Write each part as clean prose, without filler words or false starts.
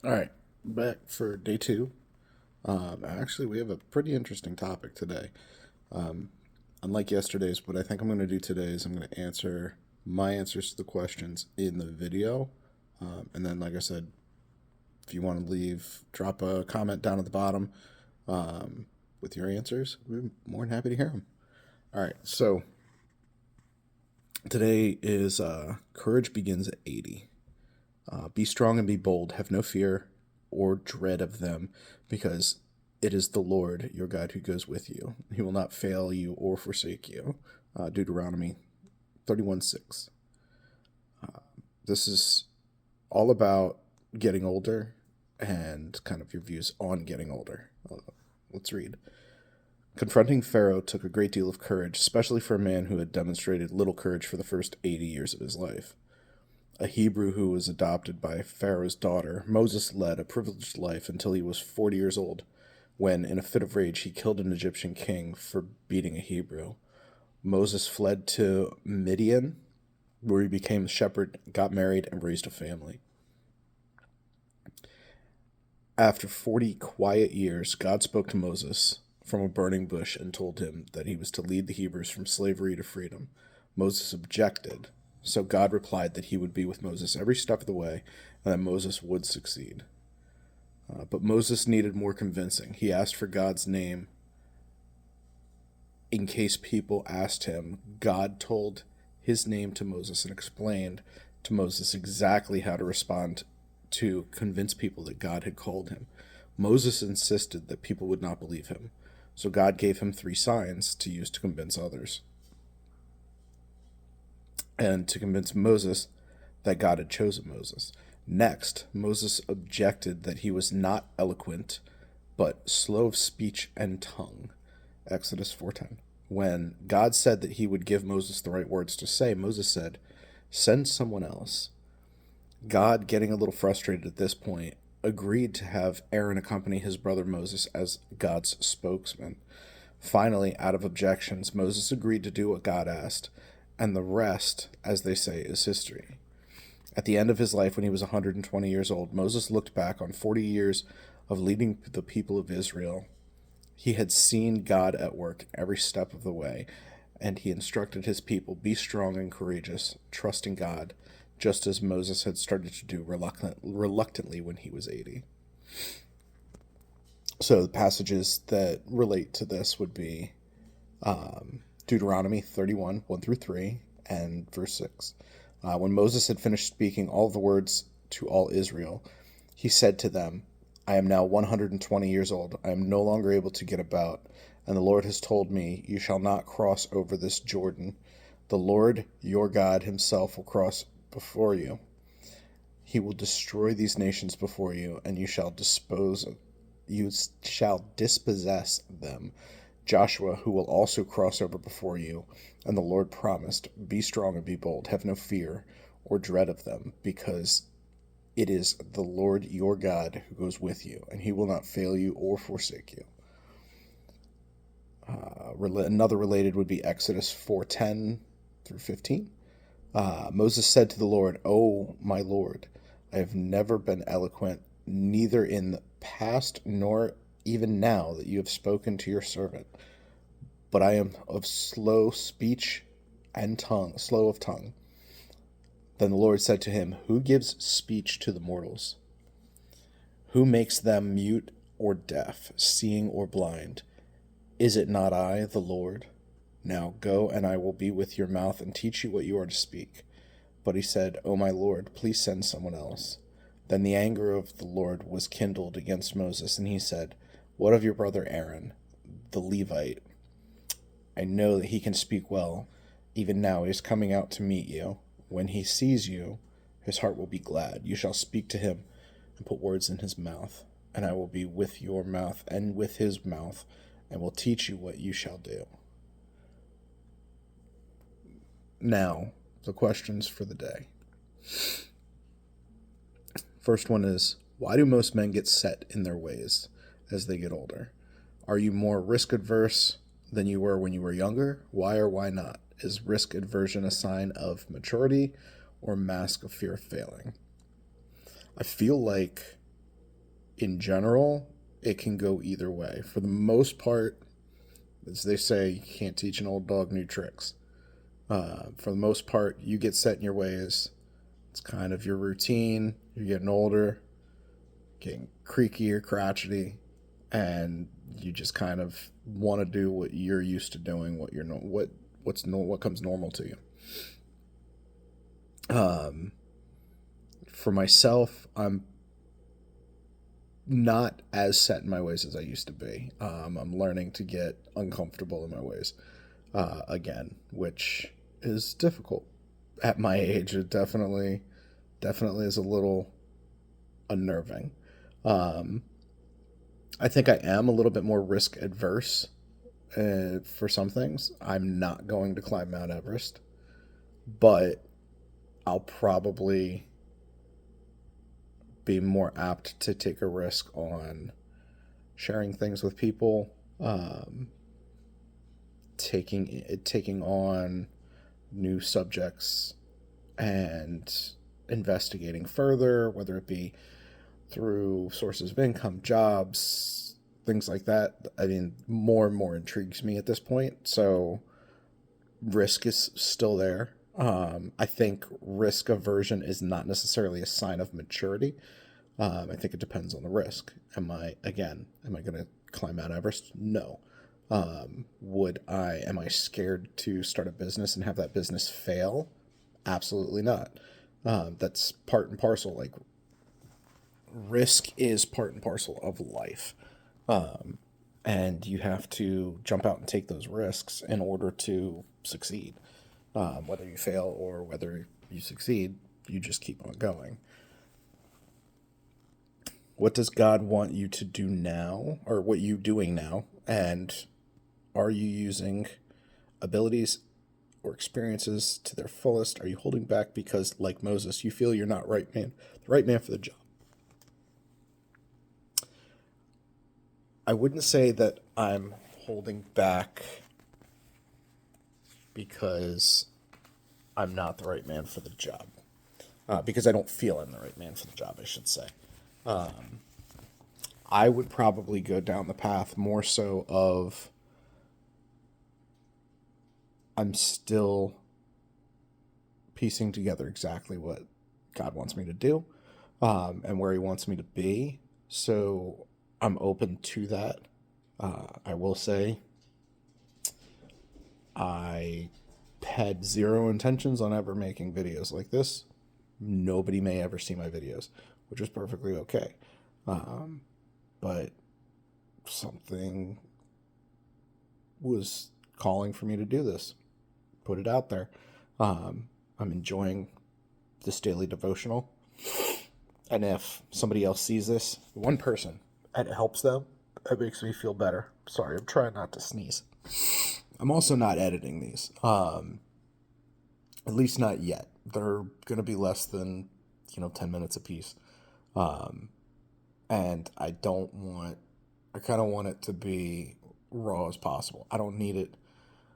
All right, back for day two. Actually, we have a pretty interesting topic today. Um, Unlike yesterday's, what I think I'm going to do today is I'm going to answer my answers to the questions in the video. And then, like I said, if you want to drop a comment down at the bottom with your answers. We're more than happy to hear them. All right, so today is Courage Begins at 80. Be strong and be bold. Have no fear or dread of them, because it is the Lord your God who goes with you. He will not fail you or forsake you. Deuteronomy 31:6. This is all about getting older and kind of your views on getting older. Let's read. Confronting Pharaoh took a great deal of courage, especially for a man who had demonstrated little courage for the first 80 years of his life. A Hebrew who was adopted by Pharaoh's daughter, Moses led a privileged life until he was 40 years old, when, in a fit of rage, he killed an Egyptian king for beating a Hebrew. Moses fled to Midian, where he became a shepherd, got married, and raised a family. After 40 quiet years, God spoke to Moses from a burning bush and told him that he was to lead the Hebrews from slavery to freedom. Moses objected, so God replied that he would be with Moses every step of the way and that Moses would succeed. But Moses needed more convincing. He asked for God's name in case people asked him. God told his name to Moses and explained to Moses exactly how to respond to convince people that God had called him. Moses insisted that people would not believe him, so God gave him 3 signs to use to convince others, and to convince Moses that God had chosen Moses. Next, Moses objected that he was not eloquent, but slow of speech and tongue. Exodus 4:10. When God said that he would give Moses the right words to say, Moses said, "Send someone else." God, getting a little frustrated at this point, agreed to have Aaron accompany his brother Moses as God's spokesman. Finally, out of objections, Moses agreed to do what God asked, and the rest, as they say, is history. At the end of his life, when he was 120 years old, Moses looked back on 40 years of leading the people of Israel. He had seen God at work every step of the way, and he instructed his people, be strong and courageous, trusting God, just as Moses had started to do reluctantly when he was 80. So the passages that relate to this would be Deuteronomy 31, 1 through 3, and verse 6. When Moses had finished speaking all the words to all Israel, he said to them, I am now 120 years old. I am no longer able to get about, and the Lord has told me, you shall not cross over this Jordan. The Lord your God himself will cross before you. He will destroy these nations before you, and you shall dispossess them. Joshua, who will also cross over before you, and the Lord promised, be strong and be bold, have no fear or dread of them, because it is the Lord your God who goes with you, and he will not fail you or forsake you. Another related would be Exodus 4:10 through 15. Moses said to the Lord, "O my Lord, I have never been eloquent, neither in the past nor even now that you have spoken to your servant, but I am of slow speech and slow of tongue." Then the Lord said to him, "Who gives speech to the mortals? Who makes them mute or deaf, seeing or blind? Is it not I, the Lord? Now go, and I will be with your mouth and teach you what you are to speak." But he said, "O my Lord, please send someone else." Then the anger of the Lord was kindled against Moses, and he said, "What of your brother Aaron, the Levite? I know that he can speak well. Even now he is coming out to meet you. When he sees you, his heart will be glad. You shall speak to him and put words in his mouth, and I will be with your mouth and with his mouth, and will teach you what you shall do." Now, the questions for the day. First one is, why do most men get set in their ways as they get older? Are you more risk adverse than you were when you were younger? Why or why not? Is risk aversion a sign of maturity or mask of fear of failing? I feel like in general, it can go either way. For the most part, as they say, you can't teach an old dog new tricks. For the most part, you get set in your ways. It's kind of your routine. You're getting older, getting creaky or crotchety, and you just kind of want to do what you're used to doing, what comes normal to you. For myself, I'm not as set in my ways as I used to be. I'm learning to get uncomfortable in my ways again, which is difficult at my age. It definitely is a little unnerving. Um, I think I am a little bit more risk adverse for some things. I'm not going to climb Mount Everest, but I'll probably be more apt to take a risk on sharing things with people, taking on new subjects and investigating further, whether it be through sources of income, jobs, things like that. I mean, more and more intrigues me at this point. So risk is still there. I think risk aversion is not necessarily a sign of maturity. I think it depends on the risk. Am I going to climb Mount Everest? No. Am I scared to start a business and have that business fail? Absolutely not. That's part and parcel. Like, risk is part and parcel of life. And you have to jump out and take those risks in order to succeed. Whether you fail or whether you succeed, you just keep on going. What does God want you to do now, or what you doing now? And are you using abilities or experiences to their fullest? Are you holding back because, like Moses, you feel you're not the right man for the job? I wouldn't say that I'm holding back because I'm not the right man for the job. Because I don't feel I'm the right man for the job, I should say. I would probably go down the path more so of I'm still piecing together exactly what God wants me to do, and where He wants me to be. So I'm open to that. I will say I had zero intentions on ever making videos like this. Nobody may ever see my videos, which is perfectly okay. But something was calling for me to do this, put it out there. I'm enjoying this daily devotional. And if somebody else sees this, one person, and it helps them, it makes me feel better. Sorry, I'm trying not to sneeze. I'm also not editing these. At least not yet. They're going to be less than, 10 minutes apiece. And I kind of want it to be raw as possible. I don't need it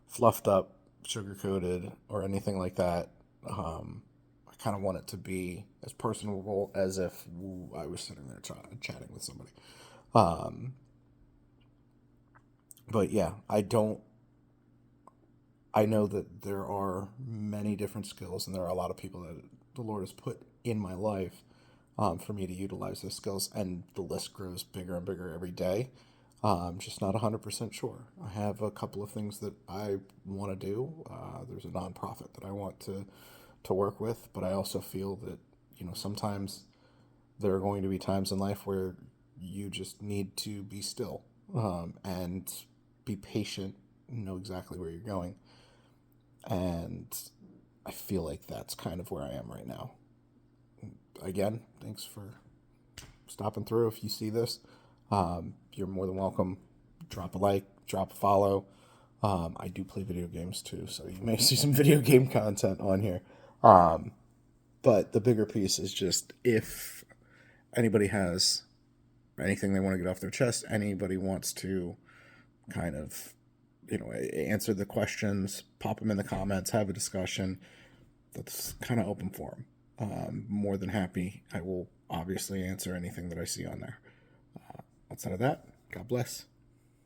fluffed up, sugar-coated, or anything like that. I kind of want it to be as personable as if I was sitting there chatting with somebody. But yeah, I know that there are many different skills, and there are a lot of people that the Lord has put in my life for me to utilize those skills, and the list grows bigger and bigger every day. I'm just not 100% sure. I have a couple of things that I want to do. There's a nonprofit that I want to work with, but I also feel that, sometimes there are going to be times in life where you just need to be still, and be patient, know exactly where you're going. And I feel like that's kind of where I am right now. Again, thanks for stopping through. If you see this, you're more than welcome. Drop a like, drop a follow. I do play video games too, so you may see some video game content on here. But the bigger piece is just if anybody has anything they want to get off their chest, anybody wants to kind of, answer the questions, pop them in the comments, have a discussion. That's kind of open forum. More than happy. I will obviously answer anything that I see on there. outside of that, God bless.